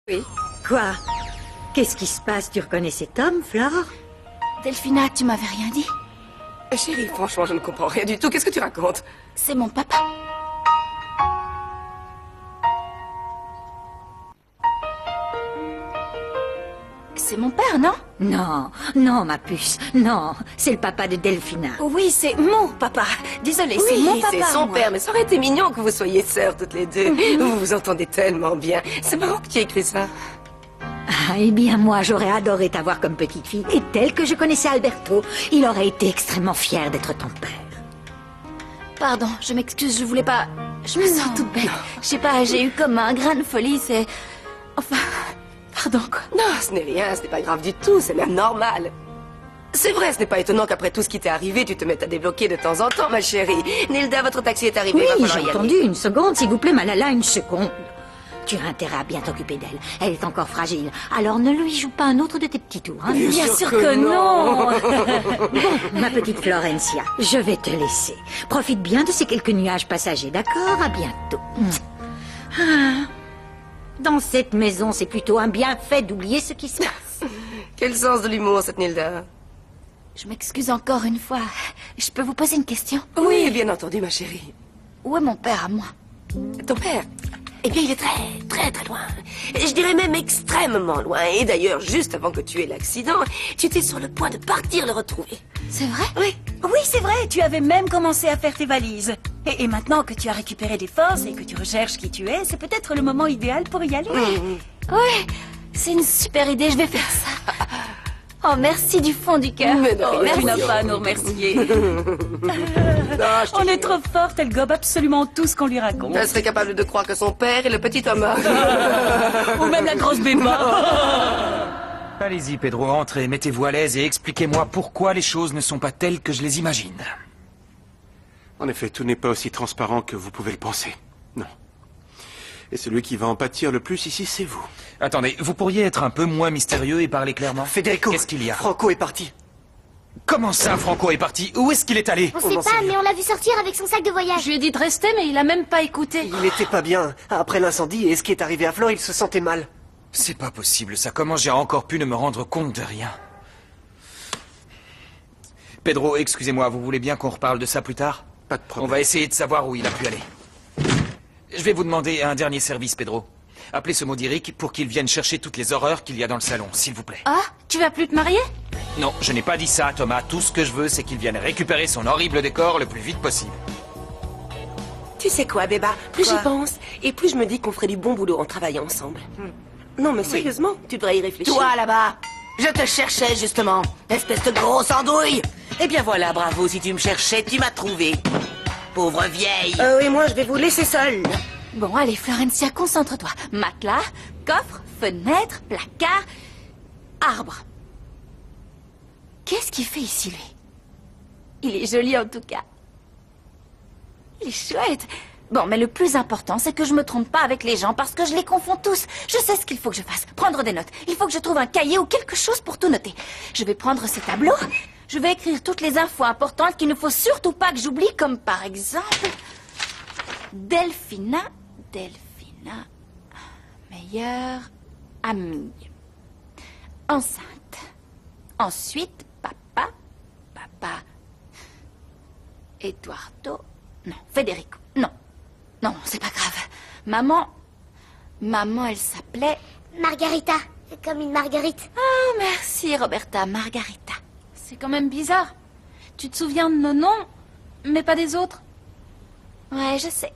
Oui. Quoi? Qu'est-ce qui se passe? Tu reconnais cet homme, Flore? Delphina, tu m'avais rien dit? Chérie, franchement, je ne comprends rien du tout. Qu'est-ce que tu racontes? C'est mon papa. C'est mon père, non? Non, non, ma puce, non. C'est le papa de Delphina. Oui, c'est mon papa. Désolée, c'est mon papa. C'est son moi. père, mais ça aurait été mignon que vous soyez sœurs toutes les deux. Vous vous entendez tellement bien. C'est marrant que tu aies écrit ça. Ah, eh bien, moi, j'aurais adoré t'avoir comme petite fille. Et tel que je connaissais Alberto, il aurait été extrêmement fier d'être ton père. Pardon, je m'excuse, je voulais pas... Je me sens toute bête. Je sais pas, j'ai eu comme un grain de folie, c'est... Enfin... Pardon, quoi. Non, ce n'est rien, ce n'est pas grave du tout, c'est même normal. C'est vrai, ce n'est pas étonnant qu'après tout ce qui t'est arrivé, tu te mettes à débloquer de temps en temps, ma chérie. Nilda, votre taxi est arrivé, Oui, va falloir j'ai y aller. entendu. Une seconde, s'il vous plaît, Malala, une seconde. Tu as intérêt à bien t'occuper d'elle. Elle est encore fragile. Alors ne lui joue pas un autre de tes petits tours. Hein. Bien sûr que non. Bon, ma petite Florencia, je vais te laisser. Profite bien de ces quelques nuages passagers, d'accord? À bientôt. Ah. Dans cette maison, c'est plutôt un bienfait d'oublier ce qui se passe. Quel sens de l'humour, cette Nilda. Je m'excuse encore une fois. Je peux vous poser une question? Oui, bien entendu, ma chérie. Où est mon père à moi? Ton père? Eh bien, il est très loin. Je dirais même extrêmement loin. Et d'ailleurs, juste avant que tu aies l'accident, tu étais sur le point de partir le retrouver. C'est vrai? Oui. Oui, c'est vrai, tu avais même commencé à faire tes valises. Et maintenant que tu as récupéré des forces et que tu recherches qui tu es, c'est peut-être le moment idéal pour y aller. Ouais, c'est une super idée, je vais faire ça. Oh, merci du fond du cœur. Mais de Oh, rien. merci. Tu n'as pas à nous remercier. Ah, je te On est jure. trop forte, elle gobe absolument tout ce qu'on lui raconte. Elle serait capable de croire que son père est le petit Thomas. Ou même la grosse béba. Allez-y, Pedro, entrez, mettez-vous à l'aise et expliquez-moi pourquoi les choses ne sont pas telles que je les imagine. En effet, tout n'est pas aussi transparent que vous pouvez le penser. Non. Et celui qui va en pâtir le plus ici, c'est vous. Attendez, vous pourriez être un peu moins mystérieux et parler clairement? Federico, Qu'est-ce qu'il y a? Franco est parti. Comment ça, Franco est parti? Où est-ce qu'il est allé? On sait pas, mais on l'a vu sortir avec son sac de voyage. Je lui ai dit de rester, mais il a même pas écouté. Il n'était pas bien. Après l'incendie et ce qui est arrivé à Flore, il se sentait mal. C'est pas possible, ça. Comment j'ai encore pu ne me rendre compte de rien? Pedro, excusez-moi, vous voulez bien qu'on reparle de ça plus tard? Pas de problème. On va essayer de savoir où il a pu aller. Je vais vous demander un dernier service, Pedro. Appelez ce maudit Rick pour qu'il vienne chercher toutes les horreurs qu'il y a dans le salon, s'il vous plaît. Ah, tu vas plus te marier? Non, je n'ai pas dit ça, Thomas. Tout ce que je veux, c'est qu'il vienne récupérer son horrible décor le plus vite possible. Tu sais quoi, Béba? Plus Quoi? j'y pense, et plus je me dis qu'on ferait du bon boulot en travaillant ensemble. Non, mais sérieusement, tu devrais y réfléchir. Toi, là-bas, je te cherchais, justement. Espèce de grosse andouille. Eh bien voilà, bravo, si tu me cherchais, tu m'as trouvé. Pauvre vieille. Et moi, je vais vous laisser seule. Bon, allez, Florencia, concentre-toi. Matelas, coffre, fenêtre, placard, arbre. Qu'est-ce qu'il fait ici, lui? Il est joli, en tout cas. Il est chouette. Bon, mais le plus important, c'est que je me trompe pas avec les gens, parce que je les confonds tous. Je sais ce qu'il faut que je fasse. Prendre des notes. Il faut que je trouve un cahier ou quelque chose pour tout noter. Je vais prendre ces tableaux. Je vais écrire toutes les infos importantes qu'il ne faut surtout pas que j'oublie, comme par exemple... Delphina, meilleure amie. Enceinte. Ensuite, papa. Eduardo. Non, Federico. Non, c'est pas grave. Maman, elle s'appelait... Margarita, comme une marguerite. Oh, merci, Roberta. Margarita. C'est quand même bizarre. Tu te souviens de nos noms, mais pas des autres? Ouais, je sais.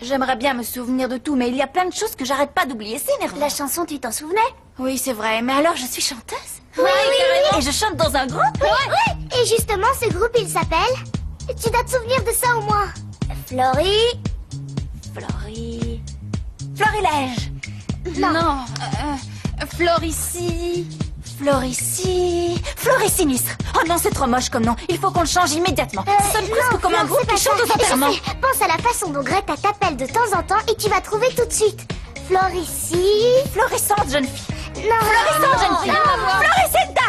J'aimerais bien me souvenir de tout, mais il y a plein de choses que j'arrête pas d'oublier. C'est énervant. La chanson, tu t'en souvenais? Oui, c'est vrai. Mais alors, je suis chanteuse? Oui, Et je chante dans un groupe? Oui. Et justement, ce groupe, il s'appelle... Tu dois te souvenir de ça au moins. Florilège. Non. Florici. Floricinistre. Oh non, c'est trop moche comme nom. Il faut qu'on le change immédiatement. Ça sonne presque comme un groupe qui chante aux enterrements. Pense à la façon dont Greta t'appelle de temps en temps et tu vas trouver tout de suite. Florici... Florissante jeune fille. Non. Florissante jeune fille. Non. Floricenta.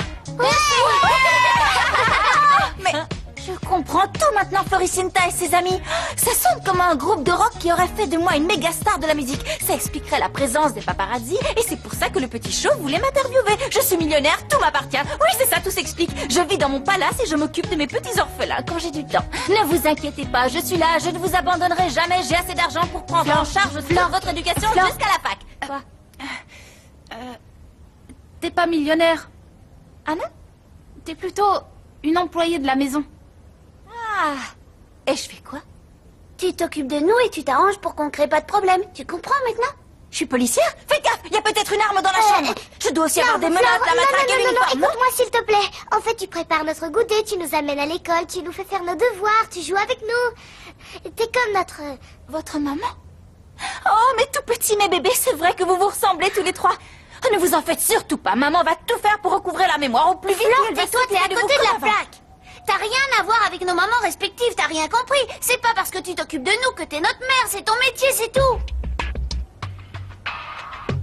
Mais je comprends comprends tout maintenant, Floricinta et ses amis. Ça sonne comme un groupe de rock qui aurait fait de moi une méga star de la musique. Ça expliquerait la présence des paparazzi et c'est pour ça que le petit chauve voulait m'interviewer. Je suis millionnaire, tout m'appartient. Oui, c'est ça, tout s'explique. Je vis dans mon palace et je m'occupe de mes petits orphelins quand j'ai du temps. Ne vous inquiétez pas, je suis là, je ne vous abandonnerai jamais. J'ai assez d'argent pour prendre en charge toute votre éducation jusqu'à la fac. Quoi? T'es pas millionnaire. Ah non? T'es plutôt une employée de la maison. Ah. Et je fais quoi? Tu t'occupes de nous et tu t'arranges pour qu'on crée pas de problème. Tu comprends maintenant? Je suis policière? Fais gaffe, il y a peut-être une arme dans la chambre. Je dois aussi avoir des menottes, la matraque et l'uniforme. Écoute-moi s'il te plaît. En fait, tu prépares notre goûter, tu nous amènes à l'école, tu nous fais faire nos devoirs, tu joues avec nous. T'es comme notre... Votre maman? Oh, mais tout petit, mes bébés, c'est vrai que vous vous ressemblez tous les trois. Ne vous en faites surtout pas. Maman va tout faire pour recouvrer la mémoire au plus vite. Flore, tais-toi, t'es à côté de la plaque. T'as rien à voir avec nos mamans respectives, t'as rien compris. C'est pas parce que tu t'occupes de nous que t'es notre mère, c'est ton métier, c'est tout.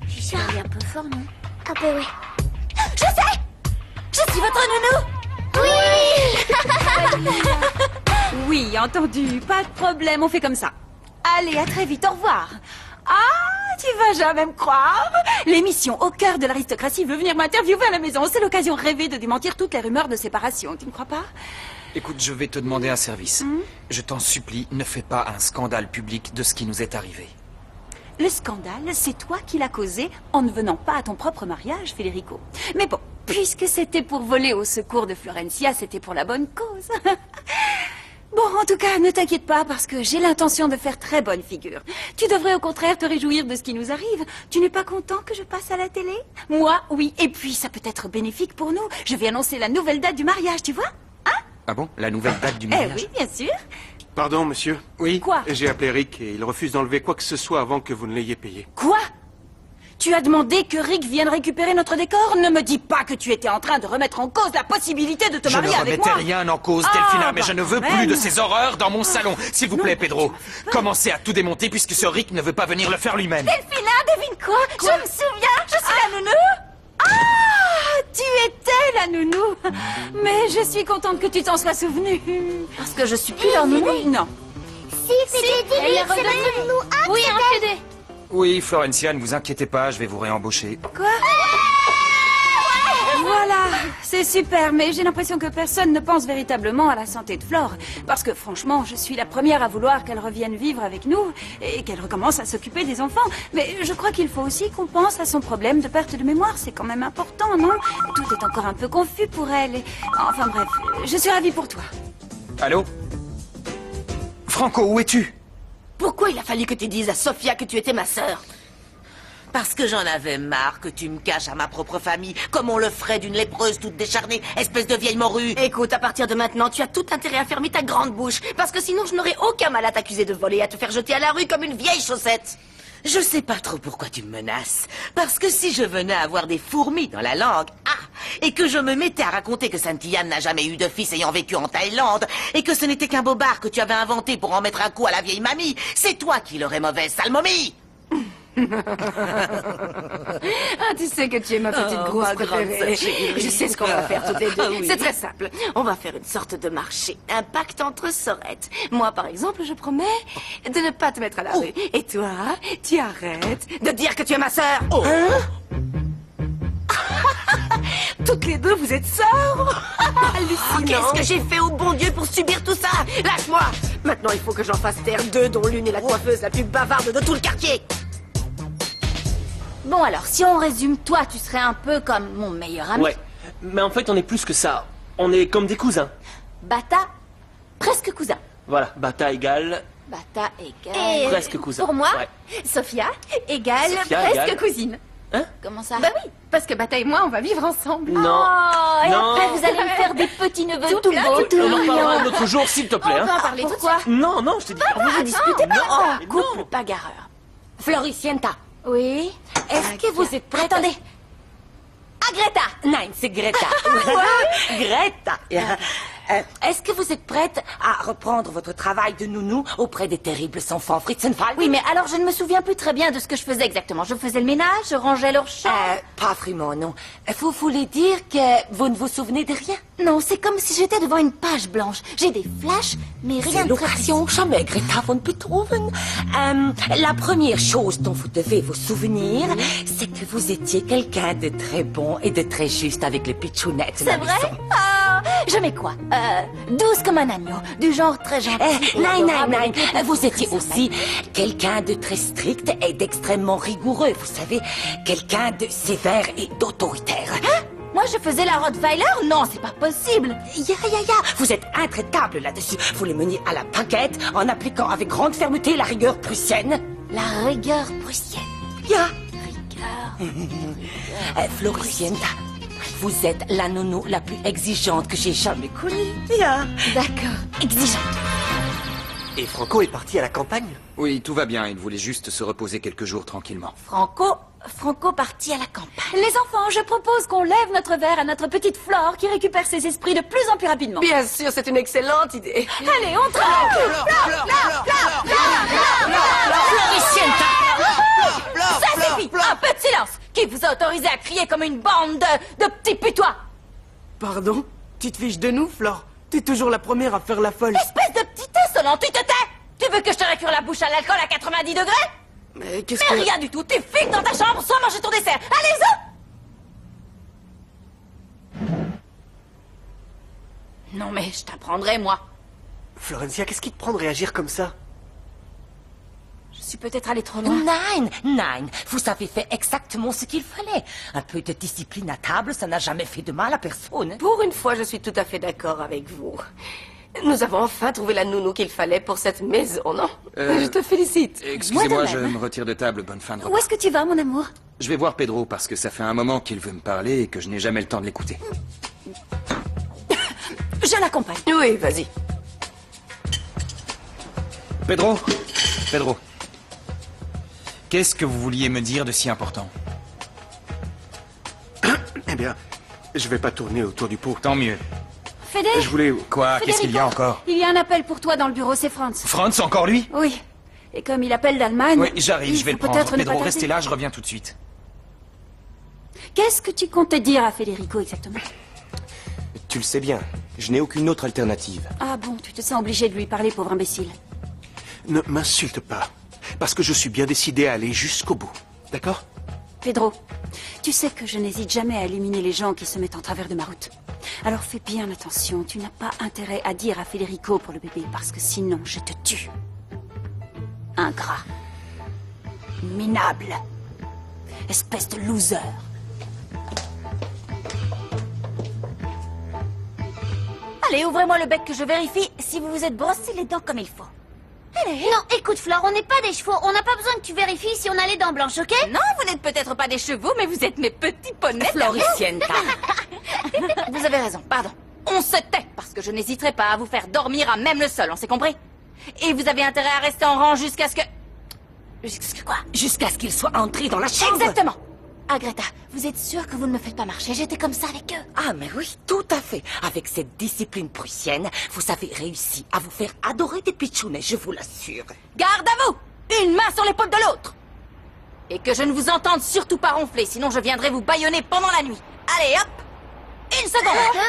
Je suis allée un peu fort, non? Un peu, oui. Je sais! Je suis votre nounou! Oui. Oui, entendu. Pas de problème, on fait comme ça. Allez, à très vite, au revoir. Ah, tu vas jamais me croire. L'émission Au cœur de l'aristocratie veut venir m'interviewer à la maison. C'est l'occasion rêvée de démentir toutes les rumeurs de séparation. Tu ne crois pas? Écoute, je vais te demander un service. Je t'en supplie, ne fais pas un scandale public de ce qui nous est arrivé. Le scandale, c'est toi qui l'as causé en ne venant pas à ton propre mariage, Federico. Mais bon, puisque c'était pour voler au secours de Florencia, c'était pour la bonne cause. Bon, en tout cas, ne t'inquiète pas parce que j'ai l'intention de faire très bonne figure. Tu devrais au contraire te réjouir de ce qui nous arrive. Tu n'es pas content que je passe à la télé? Moi, oui. Et puis, ça peut être bénéfique pour nous. Je vais annoncer la nouvelle date du mariage, tu vois? Hein? Ah bon? La nouvelle date du mariage? Eh oui, bien sûr. Pardon, monsieur. Oui? Quoi? J'ai appelé Rick et il refuse d'enlever quoi que ce soit avant que vous ne l'ayez payé. Quoi? Tu as demandé que Rick vienne récupérer notre décor? Ne me dis pas que tu étais en train de remettre en cause la possibilité de te marier avec moi. Je ne remettais rien en cause, Delphina, mais je ne veux plus de ces horreurs dans mon salon. S'il vous plaît, Pedro, commencez à tout démonter puisque ce Rick ne veut pas venir le faire lui-même. Delphina, devine quoi? Je me souviens, je suis la nounou. Ah, tu étais la nounou. Mais je suis contente que tu t'en sois souvenue. Parce que je suis plus leur nounou? Non. Si, c'est elle est c'est redevenue. notre nounou. Ah, Oui, c'est un elle. CD. Oui, Florencia, ne vous inquiétez pas, je vais vous réembaucher. Quoi? Voilà, c'est super, mais j'ai l'impression que personne ne pense véritablement à la santé de Flore. Parce que franchement, je suis la première à vouloir qu'elle revienne vivre avec nous et qu'elle recommence à s'occuper des enfants. Mais je crois qu'il faut aussi qu'on pense à son problème de perte de mémoire. C'est quand même important, non? Tout est encore un peu confus pour elle. Enfin bref, je suis ravie pour toi. Allô? Franco, où es-tu? Pourquoi il a fallu que tu dises à Sophia que tu étais ma sœur? Parce que j'en avais marre que tu me caches à ma propre famille, comme on le ferait d'une lépreuse toute décharnée, espèce de vieille morue. Écoute, à partir de maintenant, tu as tout intérêt à fermer ta grande bouche, parce que sinon je n'aurais aucun mal à t'accuser de voler et à te faire jeter à la rue comme une vieille chaussette. Je sais pas trop pourquoi tu me menaces. Parce que si je venais à avoir des fourmis dans la langue, et que je me mettais à raconter que Saint-Yann n'a jamais eu de fils ayant vécu en Thaïlande, et que ce n'était qu'un bobard que tu avais inventé pour en mettre un coup à la vieille mamie, c'est toi qui l'aurais mauvaise, sale momie. Ah, tu sais que tu es ma petite grosse ma grande préférée. sœur chérie. Je sais ce qu'on va faire toutes les deux. Ah oui. C'est très simple. On va faire une sorte de marché. Un pacte entre sornettes. Moi, par exemple, je promets de ne pas te mettre à la rue. Et toi, tu arrêtes de dire que tu es ma sœur. Hein? Toutes les deux, vous êtes sœurs. Qu'est-ce que j'ai fait au bon Dieu pour subir tout ça? Lâche-moi. Maintenant, il faut que j'en fasse taire deux, dont l'une est la coiffeuse la plus bavarde de tout le quartier. Bon alors, si on résume, toi, tu serais un peu comme mon meilleur ami. Ouais, mais en fait, on est plus que ça. On est comme des cousins. Bata, presque cousin. Voilà, Bata égale... Bata égale... Et Presque cousin. Pour moi, Ouais. Sophia égale Sophia presque égale- cousine. Hein? Comment ça? Bah oui, parce que Bata et moi, on va vivre ensemble. Non. Oh, et Non. après, vous allez me faire des petits-neveux tout beaux. On en parlera un autre jour, s'il te plaît. On peut Hein. en parler tout de Pourquoi? suite. Non, non, je t'ai dit... Vous vous disputez pas Non, Couple non. bagarreur. Floricienta, Oui? est-ce que vous êtes prête? Attendez. Ah, Greta! Nein, c'est Greta. Greta. Est-ce que vous êtes prête à reprendre votre travail de nounou auprès des terribles enfants Fritzenfall? Oui, mais alors je ne me souviens plus très bien de ce que je faisais exactement. Je faisais le ménage, je rangeais leur chambre. Pas vraiment, non. Vous voulez dire que vous ne vous souvenez de rien? Non, c'est comme si j'étais devant une page blanche. J'ai des flashs, mais rien C'est de très l'occasion jamais, Greta von Beethoven. La première chose dont vous devez vous souvenir, c'est que vous étiez quelqu'un de très bon et de très juste avec les pitchounettes. C'est vrai? Ah, je mets quoi? Douce comme un agneau, du genre très gentil. Non. Vous étiez aussi quelqu'un de très strict et d'extrêmement rigoureux, vous savez. Quelqu'un de sévère et d'autoritaire. Hein? Moi, je faisais la Rottweiler? Non, c'est pas possible. Ya. Vous êtes intraitable là-dessus. Vous les meniez à la paquette en appliquant avec grande fermeté la rigueur prussienne. La rigueur prussienne. Ya. Rigueur. Floricienta, vous êtes la nounou la plus exigeante que j'ai jamais connue. Ya. D'accord, exigeante. Et Franco est parti à la campagne? Oui, tout va bien. Il voulait juste se reposer quelques jours tranquillement. Franco parti à la campagne. Les enfants, je propose qu'on lève notre verre à notre petite Flore qui récupère ses esprits de plus en plus rapidement. Bien sûr, c'est une excellente idée. Allez, on travaille. Ça suffit. Un peu de silence. Qui vous a autorisé à crier comme une bande de petits putois? Pardon? Tu te fiches de nous, Flore? T'es toujours la première à faire la folle. Espèce de petit insolent, tu te tais? Tu veux que je te récure la bouche à l'alcool à 90 degrés? Mais qu'est-ce Mais que... rien du tout, tu files dans ta chambre sans manger ton dessert. Allez-y! Non mais je t'apprendrai, moi. Florencia, qu'est-ce qui te prend de réagir comme ça? Je suis peut-être allée trop loin. Nine, vous avez fait exactement ce qu'il fallait. Un peu de discipline à table, ça n'a jamais fait de mal à personne. Pour une fois, je suis tout à fait d'accord avec vous. Nous avons enfin trouvé la nounou qu'il fallait pour cette maison, non? Je te félicite. Excusez-moi, Moi de je même. me retire de table. Bonne fin de repas. Où est-ce que tu vas, mon amour? Je vais voir Pedro parce que ça fait un moment qu'il veut me parler et que je n'ai jamais le temps de l'écouter. Je l'accompagne. Oui, vas-y. Pedro. Qu'est-ce que vous vouliez me dire de si important? Eh bien, je vais pas tourner autour du pot. Tant mieux. Fédé, Je voulais... Quoi? Qu'est-ce qu'il y a encore? il y a un appel pour toi dans le bureau, c'est Franz. Franz, encore lui? Oui. Et comme il appelle d'Allemagne... Oui, j'arrive, il je vais le faut prendre. peut-être ne pas Pedro, tarder. restez là, je reviens tout de suite. Qu'est-ce que tu comptais dire à Federico exactement? Tu le sais bien, je n'ai aucune autre alternative. Ah bon, tu te sens obligé de lui parler, pauvre imbécile. Ne m'insulte pas, parce que je suis bien décidé à aller jusqu'au bout. D'accord? Pedro, tu sais que je n'hésite jamais à éliminer les gens qui se mettent en travers de ma route. Alors fais bien attention, tu n'as pas intérêt à dire à Federico pour le bébé, parce que sinon je te tue. Ingrat. Minable. Espèce de loser. Allez, ouvrez-moi le bec que je vérifie si vous vous êtes brossé les dents comme il faut. Non, écoute, Flore, on n'est pas des chevaux. On n'a pas besoin que tu vérifies si on a les dents blanches, ok? Non, vous n'êtes peut-être pas des chevaux, mais vous êtes mes petits poneys. Floricienta. Vous avez raison, pardon. On se tait, parce que je n'hésiterai pas à vous faire dormir à même le sol, on s'est compris? Et vous avez intérêt à rester en rang jusqu'à ce que... Jusqu'à ce que quoi? Jusqu'à ce qu'il soit entré dans la chambre. Exactement. Ah, Greta, vous êtes sûre que vous ne me faites pas marcher? J'étais comme ça avec eux. Ah, mais oui, tout à fait. Avec cette discipline prussienne, vous avez réussi à vous faire adorer des pitchounets, je vous l'assure. Garde à vous! Une main sur l'épaule de l'autre! Et que je ne vous entende surtout pas ronfler, sinon je viendrai vous bâillonner pendant la nuit. Allez, hop! Une seconde!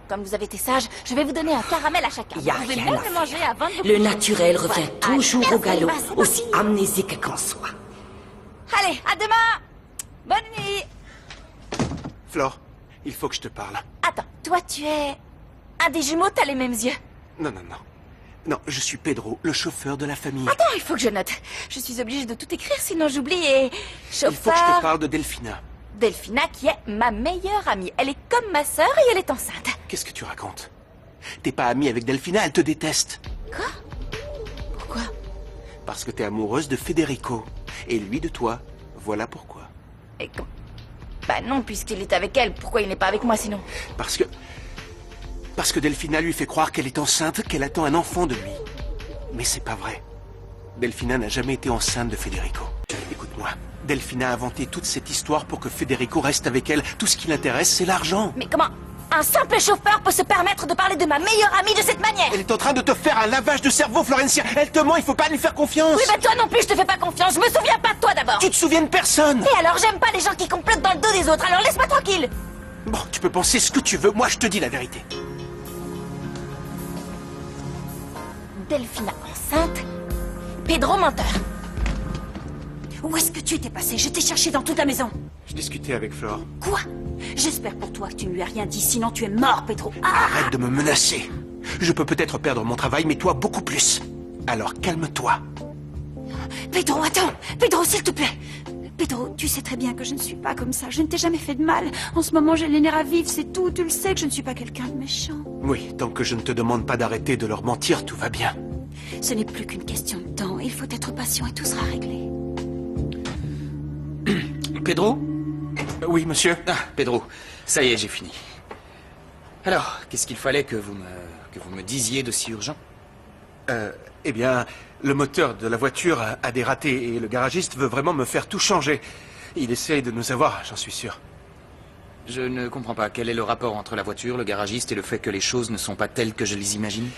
Comme vous avez été sage, je vais vous donner un caramel à chacun. Y a Vous pouvez rien même à le manger avant de vous Le coucher. naturel revient Voilà. toujours Allez, au galop, merci, c'est aussi amnésique qu'en soi. Allez, à demain! Bonne nuit! Flore, il faut que je te parle. Attends, toi tu es... un des jumeaux, t'as les mêmes yeux. Non. Non, je suis Pedro, le chauffeur de la famille. Attends, il faut que je note. Je suis obligée de tout écrire, sinon j'oublie et... Il faut que je te Chauffeur... parle de Delphina. Delphina, qui est ma meilleure amie. Elle est comme ma sœur et elle est enceinte. Qu'est-ce que tu racontes? T'es pas amie avec Delphina, elle te déteste. Quoi? Pourquoi? Parce que t'es amoureuse de Federico. Et lui de toi. Voilà pourquoi. Et quand... Bah non, puisqu'il est avec elle, pourquoi il n'est pas avec moi sinon? Parce que Delphina lui fait croire qu'elle est enceinte, qu'elle attend un enfant de lui. Mais c'est pas vrai. Delphina n'a jamais été enceinte de Federico. Écoute-moi, Delphina a inventé toute cette histoire pour que Federico reste avec elle. Tout ce qui l'intéresse, c'est l'argent. Mais comment? Un simple chauffeur peut se permettre de parler de ma meilleure amie de cette manière. Elle est en train de te faire un lavage de cerveau, Florencia. Elle te ment, il faut pas lui faire confiance. Oui, mais toi non plus, je te fais pas confiance. Je me souviens pas de toi d'abord. Tu te souviens de personne. Et alors, j'aime pas les gens qui complotent dans le dos des autres, alors laisse-moi tranquille. Bon, tu peux penser ce que tu veux, moi je te dis la vérité. Delphina enceinte, Pedro menteur. Où est-ce que tu étais passé? Je t'ai cherché dans toute la maison. Je discutais avec Flore. Quoi? J'espère pour toi que tu ne lui as rien dit, sinon tu es mort, Pedro. Ah! Arrête de me menacer. Je peux peut-être perdre mon travail, mais toi beaucoup plus. Alors calme-toi. Pedro, attends! Pedro, s'il te plaît! Pedro, tu sais très bien que je ne suis pas comme ça. Je ne t'ai jamais fait de mal. En ce moment, j'ai les nerfs à vif, c'est tout. Tu le sais que je ne suis pas quelqu'un de méchant. Oui, tant que je ne te demande pas d'arrêter de leur mentir, tout va bien. Ce n'est plus qu'une question de temps. Il faut être patient et tout sera réglé. Pedro? Oui, monsieur. Ah, Pedro, ça y est, j'ai fini. Alors, qu'est-ce qu'il fallait que vous me disiez de si urgent? Eh bien, le moteur de la voiture a des ratés et le garagiste veut vraiment me faire tout changer. Il essaye de nous avoir, j'en suis sûr. Je ne comprends pas. Quel est le rapport entre la voiture, le garagiste et le fait que les choses ne sont pas telles que je les imagine?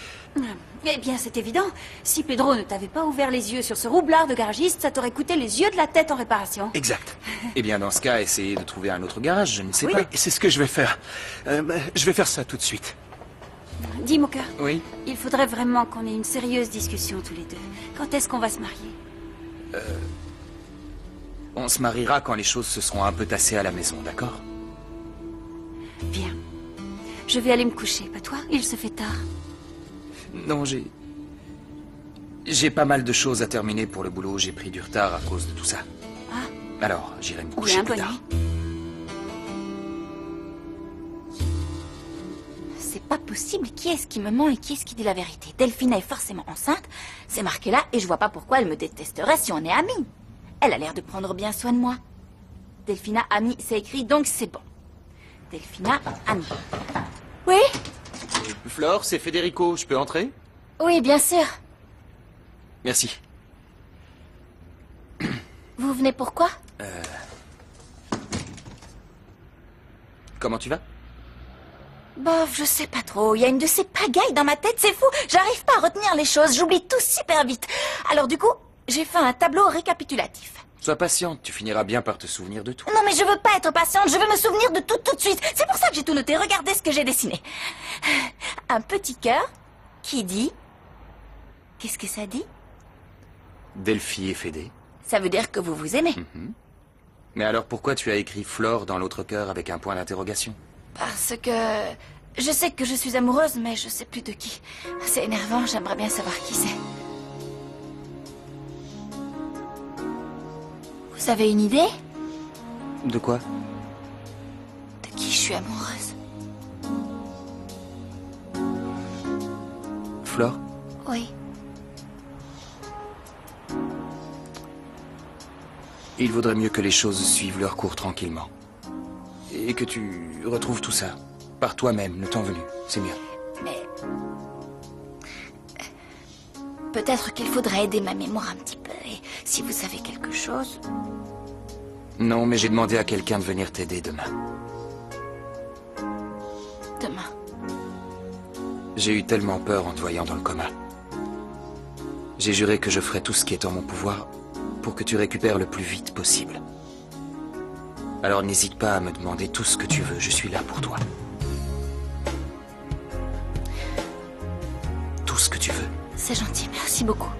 Eh bien, c'est évident. Si Pedro ne t'avait pas ouvert les yeux sur ce roublard de garagiste, ça t'aurait coûté les yeux de la tête en réparation. Exact. Eh bien, dans ce cas, essayez de trouver un autre garage, je ne sais Oui, pas. mais c'est ce que je vais faire. Je vais faire ça tout de suite. Dis, mon cœur. Oui? Il faudrait vraiment qu'on ait une sérieuse discussion tous les deux. Quand est-ce qu'on va se marier? On se mariera quand les choses se seront un peu tassées à la maison, d'accord? Bien. Je vais aller me coucher, pas toi? Il se fait tard. Non, j'ai pas mal de choses à terminer pour le boulot. J'ai pris du retard à cause de tout ça. Ah. Alors, j'irai me coucher Bien, plus bonne tard. nuit. C'est pas possible. Qui est-ce qui me ment et qui est-ce qui dit la vérité? Delphina est forcément enceinte. C'est marqué là et je vois pas pourquoi elle me détesterait si on est amis. Elle a l'air de prendre bien soin de moi. Delphina, amie, c'est écrit, donc c'est bon. Delphina, amie. Oui? Flore, c'est Federico. Je peux entrer? Oui, bien sûr. Merci. Vous venez pourquoi? Comment tu vas? Bof, je sais pas trop. Il y a une de ces pagailles dans ma tête, c'est fou. J'arrive pas à retenir les choses. J'oublie tout super vite. Alors du coup, j'ai fait un tableau récapitulatif. Sois patiente, tu finiras bien par te souvenir de tout. Non, mais je veux pas être patiente. Je veux me souvenir de tout de suite. C'est pour ça que j'ai tout noté. Regardez ce que j'ai dessiné. Un petit cœur qui dit... Qu'est-ce que ça dit? Delphi et Fédé. Ça veut dire que vous vous aimez. Mais alors pourquoi tu as écrit Flore dans l'autre cœur avec un point d'interrogation? Parce que... Je sais que je suis amoureuse, mais je sais plus de qui. C'est énervant, j'aimerais bien savoir qui c'est. Vous avez une idée? De quoi? De qui je suis amoureuse? Flore? Oui. Il vaudrait mieux que les choses suivent leur cours tranquillement. Et que tu retrouves tout ça. Par toi-même, le temps venu. C'est mieux. Mais... Peut-être qu'il faudrait aider ma mémoire un petit peu. Et si vous savez quelque chose... Non, mais j'ai demandé à quelqu'un de venir t'aider demain. Demain. J'ai eu tellement peur en te voyant dans le coma. J'ai juré que je ferais tout ce qui est en mon pouvoir pour que tu récupères le plus vite possible. Alors n'hésite pas à me demander tout ce que tu veux, je suis là pour toi. Tout ce que tu veux. C'est gentil, merci beaucoup.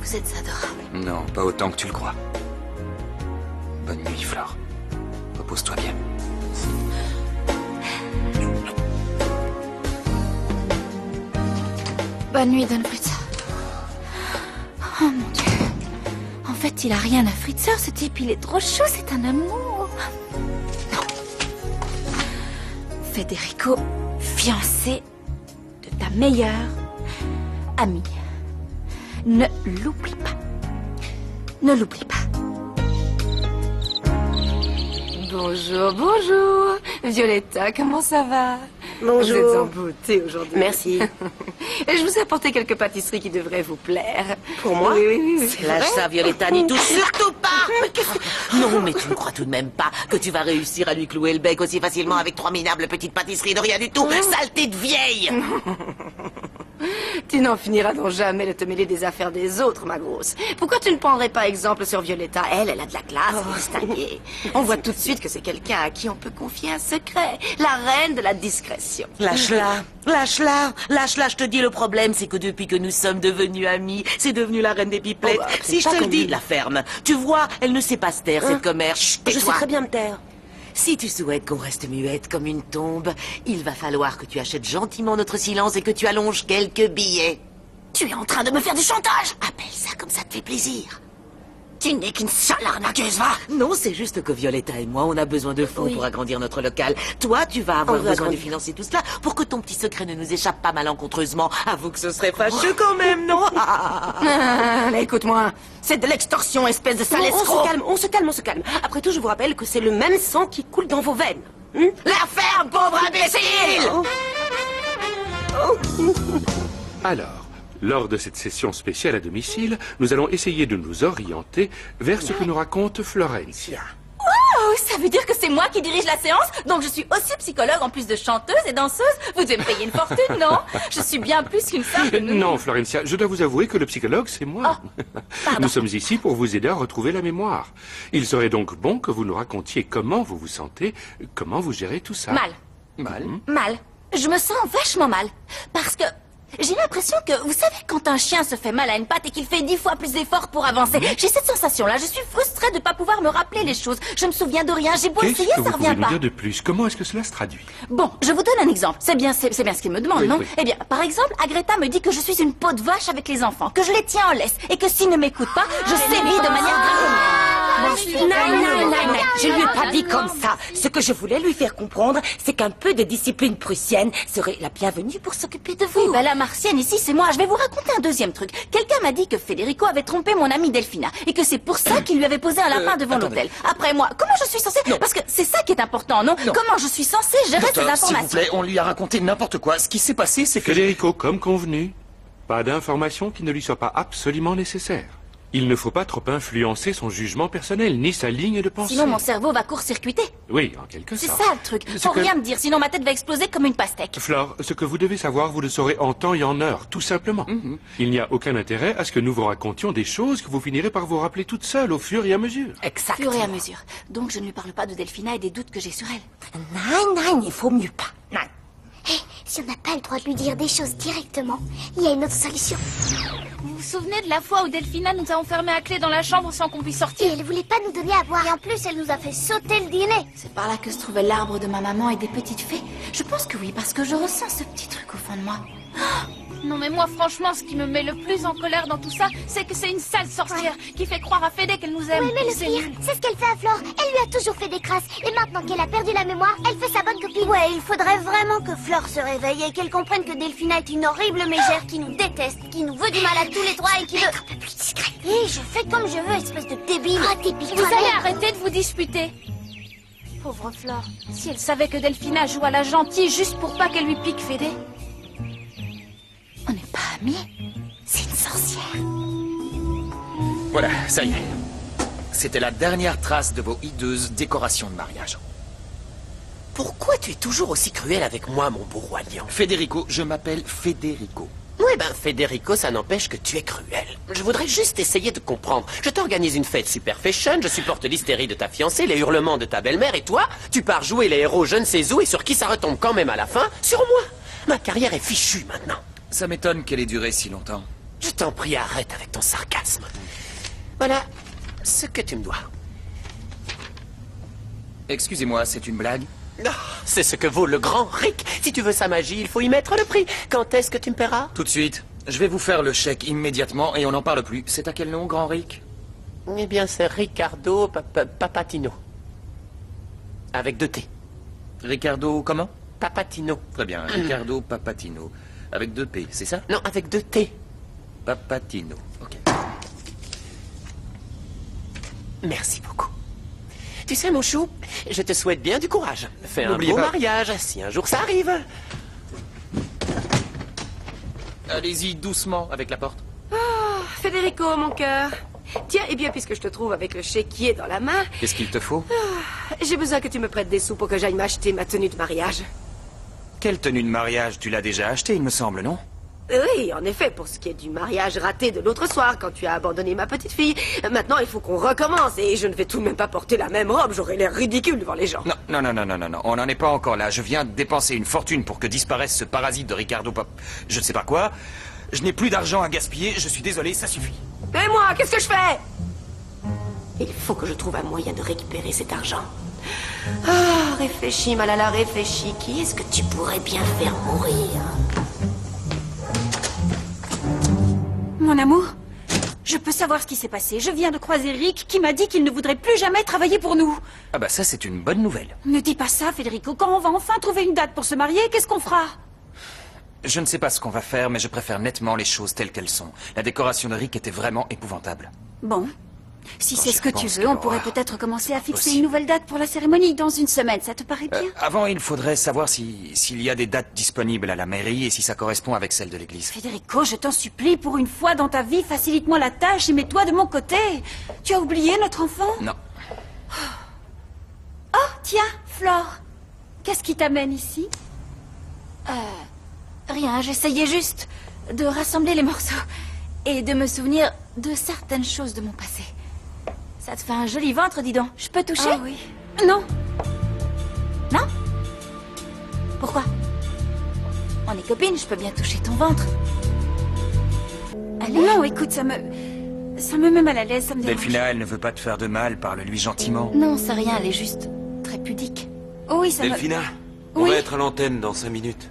Vous êtes adorable. Non, pas autant que tu le crois. Bonne nuit, Flore. Repose-toi bien. Bonne nuit, Don Fritz. Oh mon Dieu. En fait, il a rien à Fritzer, ce type. Il est trop chaud, c'est un amour. Non. Federico, fiancé de ta meilleure amie. Ne l'oublie pas. Ne l'oublie pas. Bonjour, bonjour. Violetta, comment ça va? Vous êtes en beauté aujourd'hui. Merci. Et je vous ai apporté quelques pâtisseries qui devraient vous plaire. Pour moi? Oui. Lâche ça, Violetta, n'y touche surtout pas. Non, mais tu ne crois tout de même pas que tu vas réussir à lui clouer le bec aussi facilement avec 3 minables petites pâtisseries de rien du tout. Saleté de vieille. Tu n'en finiras donc jamais de te mêler des affaires des autres, ma grosse. Pourquoi tu ne prendrais pas exemple sur Violetta? Elle a de la classe, elle est distinguée. On voit tout de suite que c'est quelqu'un à qui on peut confier un secret. La reine de la discrétion. Lâche-la, je te dis, le problème, c'est que depuis que nous sommes devenus amis, c'est devenu la reine des pipelettes. Si je te le dis, la ferme. Tu vois, elle ne sait pas se taire, cette commère. Chut, Je sais tais-toi. très bien me taire. Si tu souhaites qu'on reste muette comme une tombe, il va falloir que tu achètes gentiment notre silence et que tu allonges quelques billets. Tu es en train de me faire du chantage. Appelle ça comme ça te fait plaisir. Tu n'es qu'une sale arnaqueuse, va. Non, c'est juste que Violetta et moi, on a besoin de fonds pour agrandir notre local. Toi, tu vas avoir besoin de financer tout cela pour que ton petit secret ne nous échappe pas malencontreusement. Avoue que ce serait fâcheux quand même, non? Allez, écoute-moi. C'est de l'extorsion, espèce de sale escroc. On se calme. Après tout, je vous rappelle que c'est le même sang qui coule dans vos veines. La ferme, pauvre imbécile. Alors, lors de cette session spéciale à domicile, nous allons essayer de nous orienter vers ce que nous raconte Florencia. Oh, ça veut dire que c'est moi qui dirige la séance? Donc je suis aussi psychologue en plus de chanteuse et danseuse? Vous devez me payer une fortune, non? Je suis bien plus qu'une simple nounou. Non, Florencia, je dois vous avouer que le psychologue, c'est moi. Nous sommes ici pour vous aider à retrouver la mémoire. Il serait donc bon que vous nous racontiez comment vous vous sentez, comment vous gérez tout ça. Mal. Je me sens vachement mal. Parce que j'ai l'impression que, vous savez, quand un chien se fait mal à une patte et qu'il fait 10 fois plus d'efforts pour avancer, j'ai cette sensation-là. Je suis frustrée de ne pas pouvoir me rappeler les choses. Je me souviens de rien. J'ai beau essayer, Qu'est-ce que ça vous pouvez revient nous pas. dire de plus? Comment est-ce que cela se traduit? Bon, je vous donne un exemple. C'est bien ce qu'il me demande, Oui, non? oui. Eh bien, par exemple, Agreta me dit que je suis une peau de vache avec les enfants, que je les tiens en laisse, et que s'ils ne m'écoutent pas, je sévis de manière Non, je lui ai pas dit comme ça. Ce que je voulais lui faire comprendre, c'est qu'un peu de discipline prussienne serait la bienvenue pour s'occuper de vous. Oui, la martienne ici, c'est moi. Je vais vous raconter un deuxième truc. Quelqu'un m'a dit que Federico avait trompé mon amie Delphina et que c'est pour ça qu'il lui avait posé un lapin devant l'hôtel. Après moi, comment je suis censée... Parce que c'est ça qui est important, non? Comment je suis censée gérer ces informations? S'il vous plaît, on lui a raconté n'importe quoi. Ce qui s'est passé, c'est que... Federico, comme convenu, pas d'informations qui ne lui soient pas absolument nécessaires. Il ne faut pas trop influencer son jugement personnel, ni sa ligne de pensée. Sinon, mon cerveau va court-circuiter. Oui, en quelque C'est sorte. ça le truc. Faut rien me dire, sinon ma tête va exploser comme une pastèque. Flore, ce que vous devez savoir, vous le saurez en temps et en heure, tout simplement. Il n'y a aucun intérêt à ce que nous vous racontions des choses que vous finirez par vous rappeler toute seule au fur et à mesure. Au fur et à mesure. Donc je ne lui parle pas de Delphina et des doutes que j'ai sur elle. Non, il faut mieux pas. Non. Si on n'a pas le droit de lui dire des choses directement, il y a une autre solution. Vous vous souvenez de la fois où Delphina nous a enfermés à clé dans la chambre sans qu'on puisse Et sortir? elle voulait pas nous donner à boire. Et en plus, elle nous a fait sauter le dîner. C'est par là que se trouvait l'arbre de ma maman et des petites fées. Je pense que oui, parce que je ressens ce petit truc au fond de moi. Non mais moi franchement, ce qui me met le plus en colère dans tout ça, c'est que c'est une sale sorcière qui fait croire à Fédé qu'elle nous aime. Oui, mais le C'est pire, nul. c'est ce qu'elle fait à Flore. Elle lui a toujours fait des crasses. Et maintenant qu'elle a perdu la mémoire, elle fait sa bonne copine. Ouais, il faudrait vraiment que Flore se réveille et qu'elle comprenne que Delphina est une horrible mégère qui nous déteste, qui nous veut du mal à tous les trois et qui veut... un peu plus discret. Et je fais comme je veux, espèce de débile. Ah, débile. Vous allez arrêter de vous disputer. Pauvre Flore, si elle savait que Delphina joue à la gentille juste pour pas qu'elle lui pique Fédé. On n'est pas amis. C'est une sorcière. Voilà, ça y est. C'était la dernière trace de vos hideuses décorations de mariage. Pourquoi tu es toujours aussi cruel avec moi, mon beau roi lion? Federico, je m'appelle Federico. Oui, Federico, ça n'empêche que tu es cruel. Je voudrais juste essayer de comprendre. Je t'organise une fête super fashion, je supporte l'hystérie de ta fiancée, les hurlements de ta belle-mère, et toi, tu pars jouer les héros je ne sais où, et sur qui ça retombe quand même à la fin? Sur moi. Ma carrière est fichue maintenant. Ça m'étonne qu'elle ait duré si longtemps. Je t'en prie, arrête avec ton sarcasme. Voilà ce que tu me dois. Excusez-moi, c'est une blague? Oh, c'est ce que vaut le grand Rick. Si tu veux sa magie, il faut y mettre le prix. Quand est-ce que tu me paieras? Tout de suite. Je vais vous faire le chèque immédiatement et on n'en parle plus. C'est à quel nom, grand Rick? Eh bien, c'est Ricardo Papatino. Avec 2 T. Ricardo comment? Papatino. Très bien, Ricardo Papatino. Avec 2 P, c'est ça? Non, avec 2 T. Papatino, ok. Merci beaucoup. Tu sais, mon chou, je te souhaite bien du courage. Fais un N'oubliez beau pas. mariage, si un jour ça arrive. Allez-y doucement avec la porte. Federico, mon cœur. Tiens, et bien, puisque je te trouve avec le chéquier dans la main, Qu'est-ce qu'il te faut? j'ai besoin que tu me prêtes des sous pour que j'aille m'acheter ma tenue de mariage. Quelle tenue de mariage? Tu l'as déjà achetée, il me semble, non? Oui, en effet, pour ce qui est du mariage raté de l'autre soir, quand tu as abandonné ma petite fille. Maintenant, il faut qu'on recommence, et je ne vais tout de même pas porter la même robe, j'aurai l'air ridicule devant les gens. Non, on n'en est pas encore là. Je viens de dépenser une fortune pour que disparaisse ce parasite de Ricardo Pop... Je ne sais pas quoi. Je n'ai plus d'argent à gaspiller, je suis désolé, ça suffit. Et moi, qu'est-ce que je fais? Il faut que je trouve un moyen de récupérer cet argent. Ah, réfléchis, Malala, réfléchis. Qui est-ce que tu pourrais bien faire mourir? Mon amour, je peux savoir ce qui s'est passé. Je viens de croiser Rick qui m'a dit qu'il ne voudrait plus jamais travailler pour nous. Ah bah ça, c'est une bonne nouvelle. Ne dis pas ça, Federico. Quand on va enfin trouver une date pour se marier, qu'est-ce qu'on fera? Je ne sais pas ce qu'on va faire, mais je préfère nettement les choses telles qu'elles sont. La décoration de Rick était vraiment épouvantable. Bon. Si Quand c'est j'y ce que tu repense, veux, quelle on pourrait horreur. peut-être commencer à fixer Possible. une nouvelle date pour la cérémonie dans une semaine. Ça te paraît bien? Avant, il faudrait savoir s'il y a des dates disponibles à la mairie et si ça correspond avec celles de l'église. Federico, je t'en supplie, pour une fois dans ta vie, facilite-moi la tâche et mets-toi de mon côté. Tu as oublié notre enfant? Non. Oh, tiens, Flore. Qu'est-ce qui t'amène ici? Rien, j'essayais juste de rassembler les morceaux et de me souvenir de certaines choses de mon passé. Ça te fait un joli ventre, dis donc. Je peux toucher? Ah oui. Non. Non? Pourquoi? On est copines, je peux bien toucher ton ventre. Allez. Non, écoute, ça me met mal à l'aise, ça me dérange. Delphina, elle ne veut pas te faire de mal, parle-lui gentiment. Non, c'est rien, elle est juste très pudique. Oui, ça me... Delphina, on Oui. va être à l'antenne dans 5 minutes.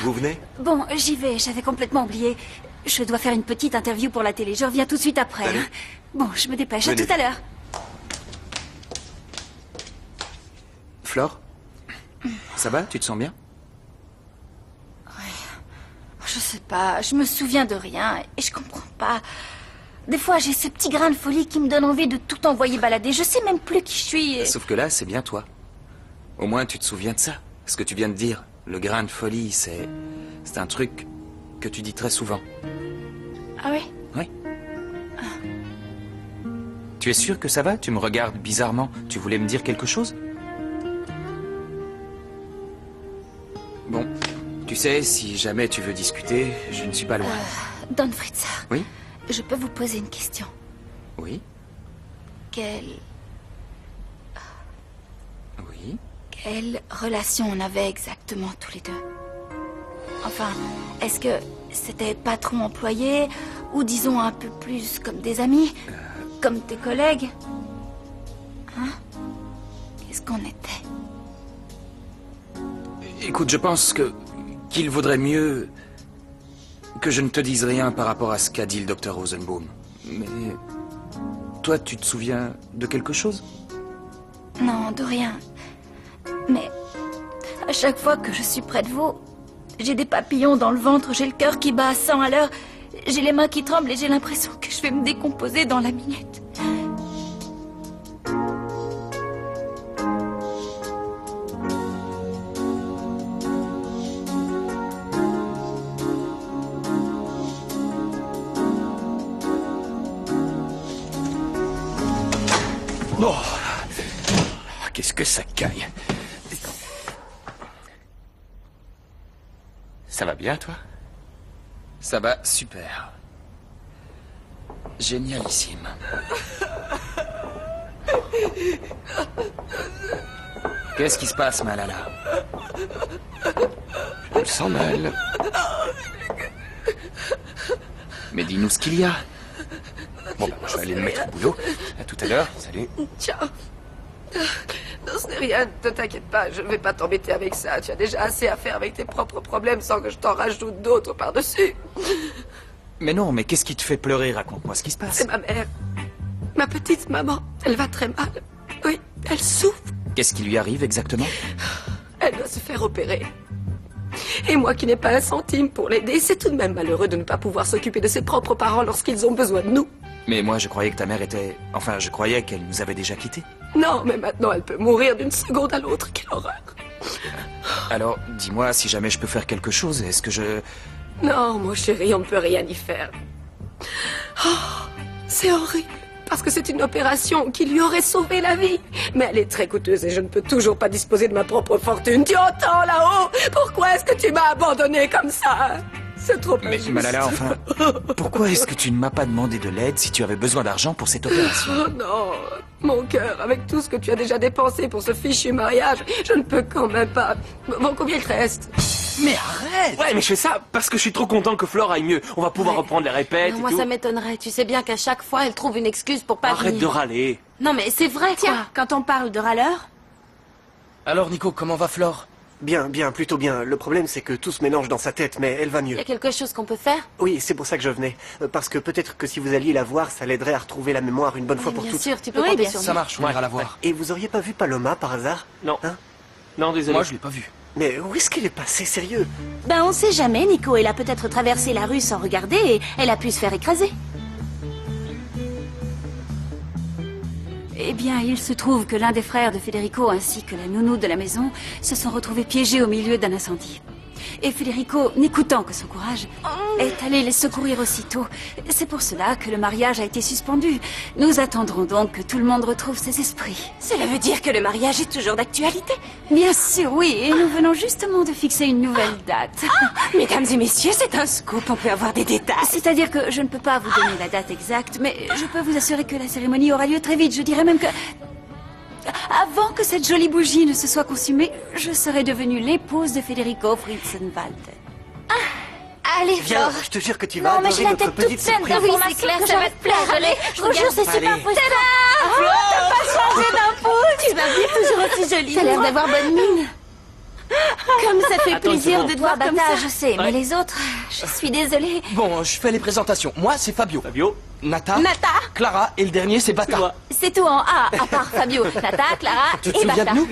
Vous venez? Bon, j'y vais, j'avais complètement oublié. Je dois faire une petite interview pour la télé, je reviens tout de suite après. Salut. Hein. Bon, je me dépêche, Venez. à tout à l'heure. Flore? Ça va? Tu te sens bien? Je sais pas, je me souviens de rien et je comprends pas. Des fois, j'ai ce petit grain de folie qui me donne envie de tout envoyer balader. Je sais même plus qui je suis. et- Sauf que là, c'est bien toi. Au moins, tu te souviens de ça. Ce que tu viens de dire. Le grain de folie, c'est un truc que tu dis très souvent. Ah oui? Oui. Tu es sûr que ça va? Tu me regardes bizarrement. Tu voulais me dire quelque chose? Bon, tu sais, si jamais tu veux discuter, je ne suis pas loin. Don Fritzer, Oui? je peux vous poser une question. Oui? Quelle Oui? relation on avait exactement tous les deux? Enfin, est-ce que c'était patron-employé ou disons un peu plus comme des amis? Comme tes collègues? Hein? Qu'est-ce qu'on était? Écoute, je pense qu'il vaudrait mieux que je ne te dise rien par rapport à ce qu'a dit le docteur Rosenbaum. Mais toi, tu te souviens de quelque chose? Non, de rien. Mais à chaque fois que je suis près de vous, j'ai des papillons dans le ventre, j'ai le cœur qui bat à 100 à l'heure, j'ai les mains qui tremblent et j'ai l'impression que je vais me décomposer dans la minute. Oh, qu'est-ce que ça caille. Ça va bien, toi? Ça va super. Génialissime. Qu'est-ce qui se passe, Malala? Je me sens mal. Mais dis-nous ce qu'il y a. Bon, ben, je vais aller me mettre au boulot. À tout à l'heure. Salut. Tiens. Non, ce n'est rien, ne t'inquiète pas, je ne vais pas t'embêter avec ça. Tu as déjà assez à faire avec tes propres problèmes sans que je t'en rajoute d'autres par-dessus. Mais non, mais qu'est-ce qui te fait pleurer? Raconte-moi ce qui se passe. C'est ma mère. Ma petite maman. Elle va très mal. Oui, elle souffre. Qu'est-ce qui lui arrive exactement? Elle doit se faire opérer. Et moi qui n'ai pas un centime pour l'aider, c'est tout de même malheureux de ne pas pouvoir s'occuper de ses propres parents lorsqu'ils ont besoin de nous. Mais moi, je croyais que ta mère était... Enfin, je croyais qu'elle nous avait déjà quittés. Non, mais maintenant, elle peut mourir d'une seconde à l'autre. Quelle horreur. Alors, dis-moi, si jamais je peux faire quelque chose, est-ce que je... Non, mon chéri, on ne peut rien y faire. Oh, c'est horrible. Parce que c'est une opération qui lui aurait sauvé la vie. Mais elle est très coûteuse et je ne peux toujours pas disposer de ma propre fortune. Tu entends là-haut? Pourquoi est-ce que tu m'as abandonné comme ça? C'est trop Mais injuste. Malala, enfin, pourquoi est-ce que tu ne m'as pas demandé de l'aide si tu avais besoin d'argent pour cette opération? Oh non, mon cœur, avec tout ce que tu as déjà dépensé pour ce fichu mariage, je ne peux quand même pas. Bon, combien il te reste? Mais arrête! Ouais, mais je fais ça parce que je suis trop content que Flore aille mieux. On va pouvoir reprendre les répètes Non, et moi, tout. ça m'étonnerait. Tu sais bien qu'à chaque fois, elle trouve une excuse pour pas Arrête venir. de râler. Non, mais c'est vrai, Tiens, quand on parle de râleur, Alors, Nico, comment va Flore? Bien, bien, plutôt bien. Le problème, c'est que tout se mélange dans sa tête, mais elle va il mieux. y a quelque chose qu'on peut faire? Oui, c'est pour ça que je venais. Parce que peut-être que si vous alliez la voir, ça l'aiderait à retrouver la mémoire une bonne fois pour Bien toutes. sûr, tu peux Oui, compter bien sur Ça nous. marche, on ira la voir. Et vous auriez pas vu Paloma par hasard? Non. Hein? Non, désolé. Moi, je l'ai pas vu. Mais où est-ce qu'elle est passée, sérieux? ben on sait jamais, Nico. Elle a peut-être traversé la rue sans regarder et elle a pu se faire écraser. Eh bien, il se trouve que l'un des frères de Federico ainsi que la nounou de la maison se sont retrouvés piégés au milieu d'un incendie. Et Federico, n'écoutant que son courage, est allé les secourir aussitôt. C'est pour cela que le mariage a été suspendu. Nous attendrons donc que tout le monde retrouve ses esprits. Cela veut dire que le mariage est toujours d'actualité? Bien sûr, oui, et nous venons justement de fixer une nouvelle date. Mesdames et messieurs, c'est un scoop. On peut avoir des détails. C'est-à-dire que je ne peux pas vous donner la date exacte, mais je peux vous assurer que la cérémonie aura lieu très vite. Je dirais même que... avant que cette jolie bougie ne se soit consumée, je serai devenue l'épouse de Federico Fritzenwald. Allez, Viens, Flore. je te jure que tu vas Non, mais adorer j'ai la notre tête toute petite pleine surprise. d'informations. Oui, c'est clair, ça va te plaire. Allez, Je vous jure, c'est super Allez. frustrant. T'as pas changé d'un pouce. Tu vas bien toujours aussi jolie. T'as l'air d'avoir bonne mine. Comme ça fait Attends une plaisir seconde. de te voir comme ça. Je sais, mais les autres, je suis désolée. Bon, je fais les présentations. Moi, c'est Fabio. Fabio? Nata. Nata. Clara. Et le dernier, c'est Bata. C'est tout en A, à part Fabio, Nata, Clara Tu te et souviens Bata. de nous?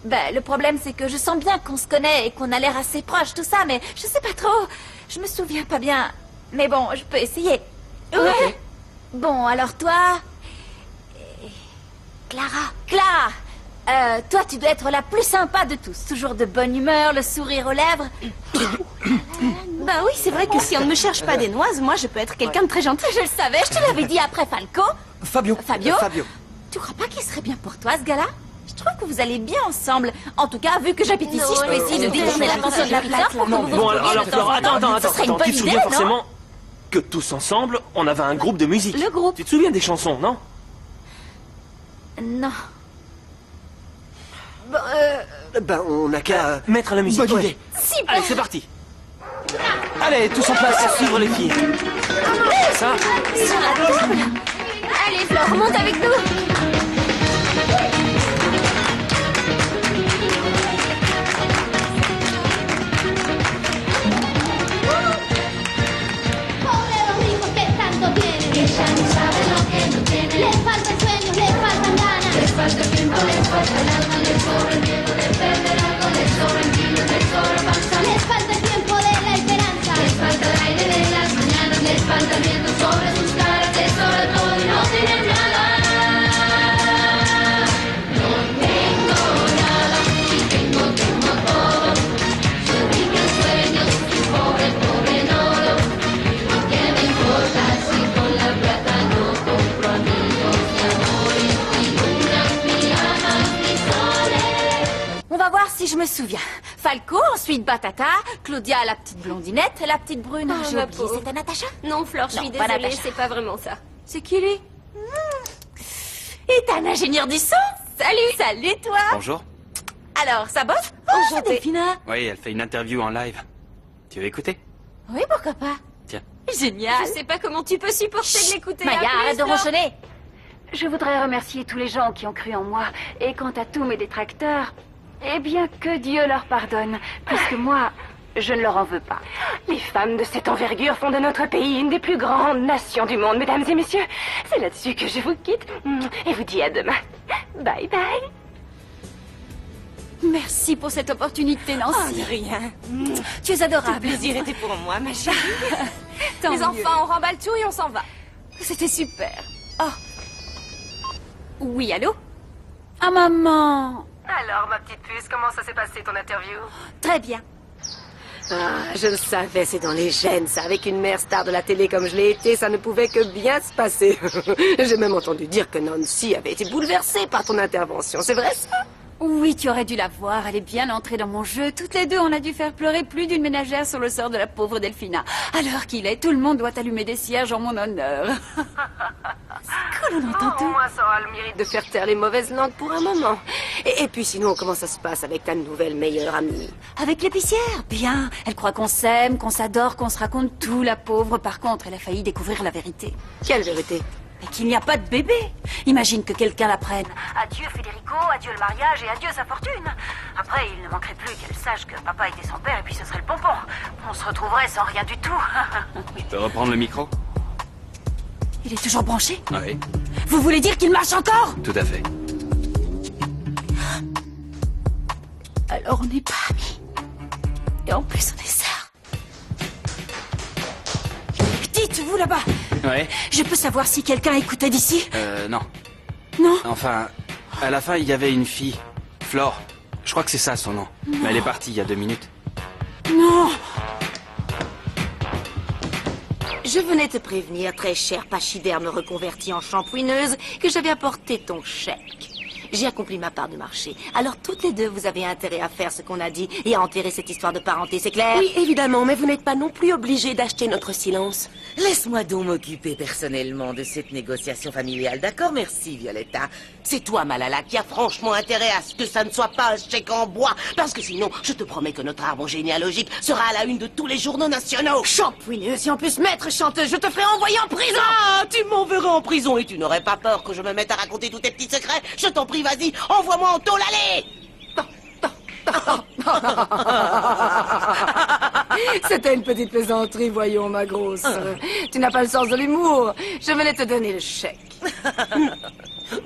Ben, le problème, c'est que je sens bien qu'on se connaît et qu'on a l'air assez proches, tout ça, mais je sais pas trop. Je me souviens pas bien. Mais bon, je peux essayer. Ouais. Bon, alors toi... Clara. Clara, toi, tu dois être la plus sympa de tous. Toujours de bonne humeur, le sourire aux lèvres. Bah oui, c'est vrai que si on ne me cherche pas des noises, moi je peux être quelqu'un de très gentil. Je le savais, je te l'avais dit après Falco. Fabio. Fabio, Fabio. tu crois pas qu'il serait bien pour toi, ce gars-là? Je trouve que vous allez bien ensemble. En tout cas, vu que j'habite ici, je peux essayer de détourner l'attention de la pizza pour que vous vous Bon, retrouviez alors de Flore, temps en temps. attends. Ce serait une bonne Tu te souviens idée, non? forcément que tous ensemble, on avait un groupe de musique. Le groupe. Tu te souviens des chansons, non? Non. Ben, on n'a qu'à... Mettre la musique. Bonne idée. Allez, c'est parti. Allez, tous en place. À suivre les filles. Ça, Sur la table. Allez, Flore, monte avec nous. Pobre los ricos que tanto tienen, que ya no saben lo que no tienen. Les faltan sueños, les faltan ganas, les falta el tiempo, les falta el alma, les sobra el miedo de perder algo, les sobra el kilos, les sobra panza. Les falta el tiempo de la esperanza, les falta el aire de las mañanas, les falta el viento sobre sus caras, les sobra todo y no tienen nada. No tengo nada y tengo todo. Soy rica en sueños y pobre no lo. ¿Qué me importa si con la plata no compro amigos ni amores, ni lunas, ni amas, ni soles? On va voir si je me souviens. Falco, ensuite Batata, Claudia, la petite blondinette, la petite brune. Ah, J'ai ma oublié, pauvre. c'était Natacha? Non, Flore, je Non, suis pas désolée, Natacha. c'est pas vraiment ça. C'est qui lui? Et t'es un ingénieur du son? Salut toi. Bonjour. Alors, ça bosse? Oh, c'est Delphina. Oui, elle fait une interview en live. Tu veux écouter? Oui, pourquoi pas? Tiens. Génial. Je sais pas comment tu peux supporter de l'écouter. Maya, À plus, arrête de Flore. ronchonner. Je voudrais remercier tous les gens qui ont cru en moi. Et quant à tous mes détracteurs, eh bien, que Dieu leur pardonne, puisque moi, je ne leur en veux pas. Les femmes de cette envergure font de notre pays une des plus grandes nations du monde, mesdames et messieurs. C'est là-dessus que je vous quitte et vous dis à demain. Bye bye. Merci pour cette opportunité, Nancy. Oh, de rien. Tu es adorable. Le plaisir était pour moi, ma chérie. Tant Les mieux. enfants, on remballe tout et on s'en va. C'était super. Oh. Oui, allô? Ah, maman. Alors, ma petite puce, comment ça s'est passé ton interview? Très bien. Ah, je le savais, c'est dans les gènes, ça. Avec une mère star de la télé comme je l'ai été, ça ne pouvait que bien se passer. J'ai même entendu dire que Nancy avait été bouleversée par ton intervention. C'est vrai, ça? Oui, tu aurais dû la voir. Elle est bien entrée dans mon jeu. Toutes les deux, on a dû faire pleurer plus d'une ménagère sur le sort de la pauvre Delphina. À l'heure qu'il est, tout le monde doit allumer des cierges en mon honneur. C'est cool, on entend tout. Au moins, ça aura le mérite de faire taire les mauvaises langues pour un moment. Et puis sinon, comment ça se passe avec ta nouvelle meilleure amie? Avec l'épicière, bien. Elle croit qu'on s'aime, qu'on s'adore, qu'on se raconte tout, la pauvre. Par contre, elle a failli découvrir la vérité. Quelle vérité? Et qu'il n'y a pas de bébé. Imagine que quelqu'un la prenne. Adieu Federico, adieu le mariage et adieu sa fortune. Après, il ne manquerait plus qu'elle sache que papa était son père et puis ce serait le pompon. On se retrouverait sans rien du tout. Je peux reprendre le micro? Il est toujours branché? Oui. Vous voulez dire qu'il marche encore? Tout à fait. Alors on n'est pas amis. Et en plus on est sœurs. Dites-vous là-bas. Ouais. Je peux savoir si quelqu'un écoutait d'ici? Non. Non? Enfin, à la fin, il y avait une fille. Flore. Je crois que c'est ça son nom. Non. Mais elle est partie il y a 2 minutes. Non. Je venais te prévenir, très chère pachyderme reconvertie en shampouineuse, que j'avais apporté ton chèque. J'ai accompli ma part de marché. Alors toutes les deux, vous avez intérêt à faire ce qu'on a dit et à enterrer cette histoire de parenté, c'est clair? Oui, évidemment, mais vous n'êtes pas non plus obligé d'acheter notre silence. Laisse-moi donc m'occuper personnellement de cette négociation familiale, d'accord? Merci, Violetta. C'est toi, Malala, qui a franchement intérêt à ce que ça ne soit pas un chèque en bois, parce que sinon, je te promets que notre arbre généalogique sera à la une de tous les journaux nationaux. Shampouineuse, et en plus maître chanteuse, je te ferai envoyer en prison! Ah, tu m'enverras en prison et tu n'aurais pas peur que je me mette à raconter tous tes petits secrets? Je t'en prie, vas-y, envoie-moi en tôle, allez! C'était une petite plaisanterie, voyons, ma grosse. Tu n'as pas le sens de l'humour. Je venais te donner le chèque.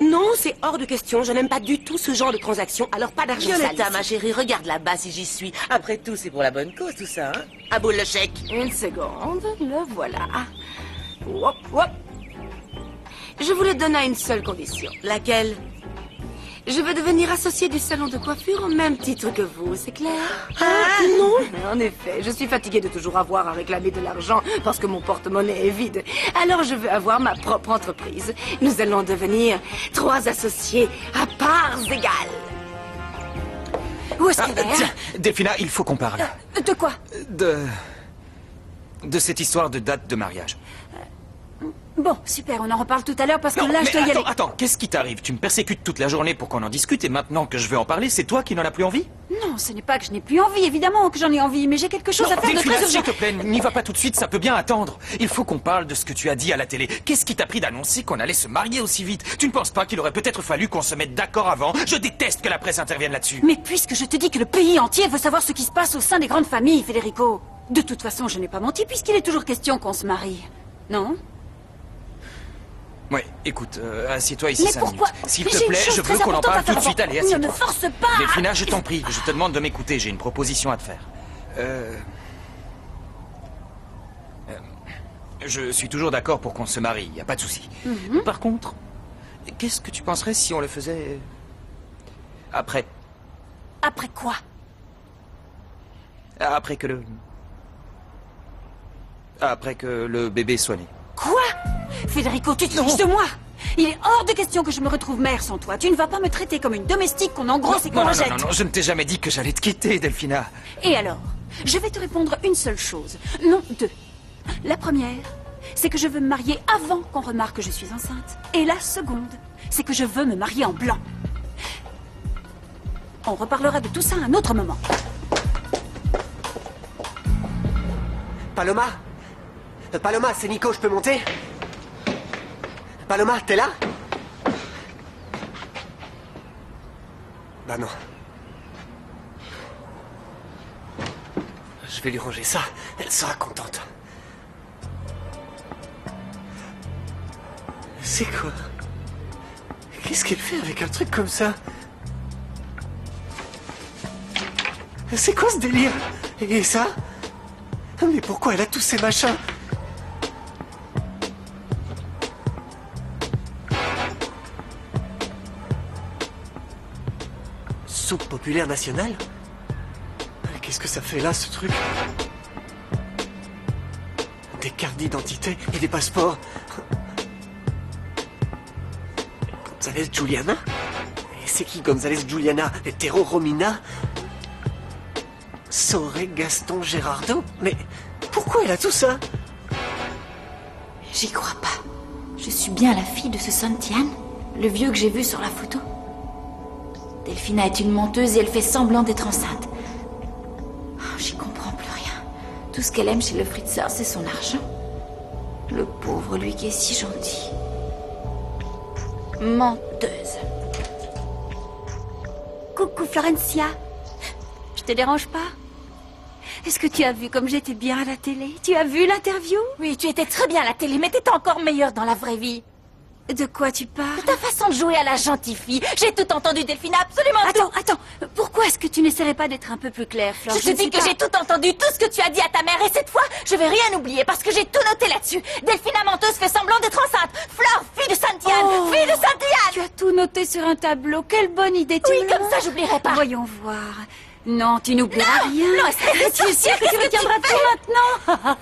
Non, c'est hors de question. Je n'aime pas du tout ce genre de transaction. Alors pas d'argent sale. Violetta, ma chérie, regarde là-bas si j'y suis. Après tout, c'est pour la bonne cause, tout ça, hein? À boule le chèque. Une seconde, le voilà. Hop, hop. Je vous le donne à une seule condition. Laquelle? Je veux devenir associée du salon de coiffure au même titre que vous, c'est clair? Ah, non? En effet, je suis fatiguée de toujours avoir à réclamer de l'argent parce que mon porte-monnaie est vide. Alors je veux avoir ma propre entreprise. Nous allons devenir 3 associés à parts égales. Où est-ce qu'elle est? Tiens, Delphina, il faut qu'on parle. De quoi? De cette histoire de date de mariage. Bon, super, on en reparle tout à l'heure parce que Non, là, mais je dois y aller. attends, qu'est-ce qui t'arrive? Tu me persécutes toute la journée pour qu'on en discute et maintenant que je veux en parler, c'est toi qui n'en as plus envie? Non, ce n'est pas que je n'ai plus envie, évidemment que j'en ai envie, mais j'ai quelque chose à faire de Delphina, très urgent. s'il te plaît, n'y va pas tout de suite, ça peut bien attendre. Il faut qu'on parle de ce que tu as dit à la télé. Qu'est-ce qui t'a pris d'annoncer qu'on allait se marier aussi vite? Tu ne penses pas qu'il aurait peut-être fallu qu'on se mette d'accord avant? Je déteste que la presse intervienne là-dessus. Mais puisque je te dis que le pays entier veut savoir ce qui se passe au sein des grandes familles, Federico. De toute façon, je n'ai pas menti puisqu'il est toujours question qu'on se marie. Non? Ouais, écoute, assieds-toi ici Mais 5 pourquoi? minutes. S'il Mais te j'ai une plaît, chose je veux très qu'on en importante parle à faire tout de suite. avant. Allez, Ne assieds-toi. me force pas. Delphina, je t'en prie, je te demande de m'écouter. J'ai une proposition à te faire. Je suis toujours d'accord pour qu'on se marie, y a pas de souci. Par contre, qu'est-ce que tu penserais si on le faisait après? Après quoi? Après que le bébé soit né. Quoi? Federico, tu te fiches de moi? Il est hors de question que je me retrouve mère sans toi. Tu ne vas pas me traiter comme une domestique qu'on engrosse et qu'on rejette. Non, je ne t'ai jamais dit que j'allais te quitter, Delphina. Et alors? Je vais te répondre une seule chose. Non, 2. La première, c'est que je veux me marier avant qu'on remarque que je suis enceinte. Et la seconde, c'est que je veux me marier en blanc. On reparlera de tout ça à un autre moment. Paloma? Paloma, c'est Nico, je peux monter? Paloma, t'es là? Bah non. Je vais lui ranger ça, elle sera contente. C'est quoi? Qu'est-ce qu'elle fait avec un truc comme ça? C'est quoi ce délire? Et ça? Mais pourquoi elle a tous ces machins? soupe populaire nationale? Qu'est-ce que ça fait là, ce truc? Des cartes d'identité et des passeports. González Juliana? Et c'est qui González Juliana? Hétéro Romina? Soré Gaston Gérardo? Mais pourquoi elle a tout ça? J'y crois pas. Je suis bien la fille de ce Santian, le vieux que j'ai vu sur la photo. Delphina est une menteuse et elle fait semblant d'être enceinte. Oh, j'y comprends plus rien. Tout ce qu'elle aime chez le Fritzer, c'est son argent. Le pauvre, lui qui est si gentil. Menteuse. Coucou Florencia. Je te dérange pas? Est-ce que tu as vu comme j'étais bien à la télé? Tu as vu l'interview? Oui, tu étais très bien à la télé, mais t'étais encore meilleure dans la vraie vie. De quoi tu parles? De ta façon de jouer à la gentille fille. J'ai tout entendu, Delphina, absolument tout. Attends. Pourquoi est-ce que tu n'essaierais pas d'être un peu plus claire, Flore? Je te dis que j'ai tout entendu, tout ce que tu as dit à ta mère. Et cette fois, je vais rien oublier parce que j'ai tout noté là-dessus. Delphina menteuse fait semblant d'être enceinte. Flore, fille de Santian, fille de Santian. Tu as tout noté sur un tableau. Quelle bonne idée, tu Oui, me comme l'as? ça, j'oublierai pas. Voyons voir. Non, tu n'oublieras rien. Non, tu es sûre que tu retiendras tout maintenant?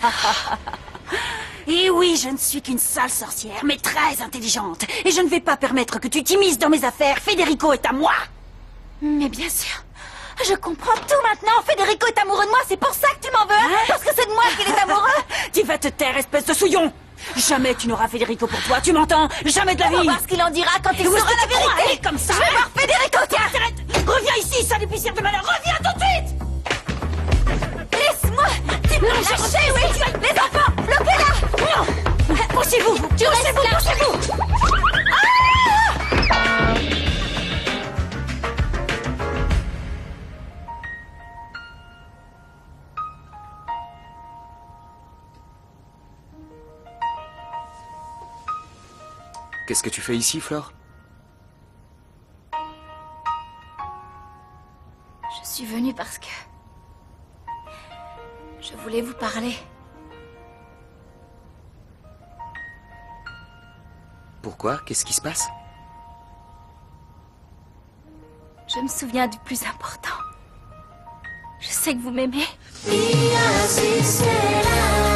Et oui, je ne suis qu'une sale sorcière, mais très intelligente. Et je ne vais pas permettre que tu t'immisces dans mes affaires. Federico est à moi. Mais bien sûr. Je comprends tout maintenant. Federico est amoureux de moi, c'est pour ça que tu m'en veux. Hein? Parce que c'est de moi qu'il est amoureux. Tu vas te taire, espèce de souillon. Jamais tu n'auras Federico pour toi, tu m'entends? Jamais de la vie. On va voir ce qu'il en dira quand il Où saura est-ce que la tu crois vérité. aller comme ça? Je vais voir Federico, tiens. Arrête. Reviens ici, sale épicière de malheur. Reviens tout de suite. Laisse-moi. Tu peux lâcher, oui. Les enfants, bloquez-la. Non. Poussez-vous. Poussez-vous. Qu'est-ce que tu fais ici, Flore? Je suis venue parce que... je voulais vous parler. Pourquoi? Qu'est-ce qui se passe? Je me souviens du plus important. Je sais que vous m'aimez. Y así será.